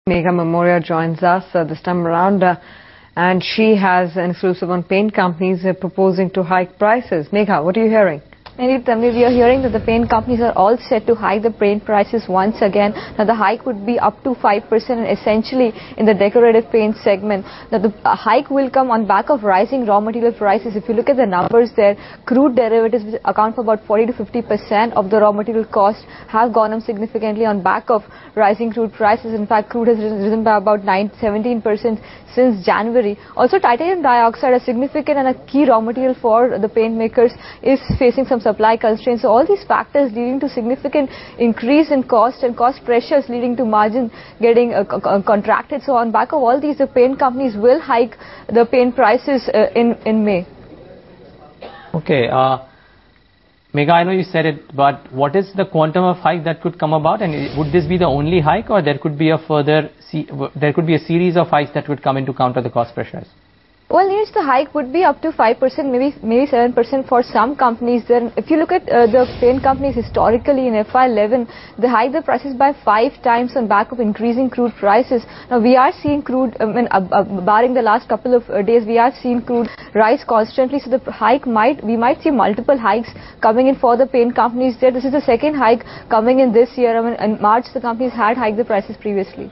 Megha Memoria joins us this time around, and she has an exclusive on paint companies proposing to hike prices. Megha, what are you hearing? Indeed, Tanvi, we are hearing that the paint companies are all set to hike the paint prices once again. Now, the hike would be up to 5% and essentially in the decorative paint segment. Now, the hike will come on back of rising raw material prices. If you look at the numbers there, crude derivatives, which account for about 40 to 50% of the raw material cost, have gone up significantly on back of rising crude prices. In fact, crude has risen by about 17% since January. Also, titanium dioxide, a significant and a key raw material for the paint makers, is facing some supply constraints. So all these factors leading to significant increase in cost and cost pressures leading to margin getting contracted. So on back of all these, the paint companies will hike the paint prices in May. Okay, Megha, I know you said it, but what is the quantum of hike that could come about, and would this be the only hike, or there could be a series of hikes that would come in to counter the cost pressures? Well, yes, the hike would be up to 5%, maybe 7% for some companies. Then, if you look at the paint companies historically in FY11, they hiked the prices by 5 times on back of increasing crude prices. Now, we are seeing crude, barring the last couple of days, we are seeing crude rise constantly. So the hike we might see multiple hikes coming in for the paint companies there. This is the second hike coming in this year. In March, the companies had hiked the prices previously.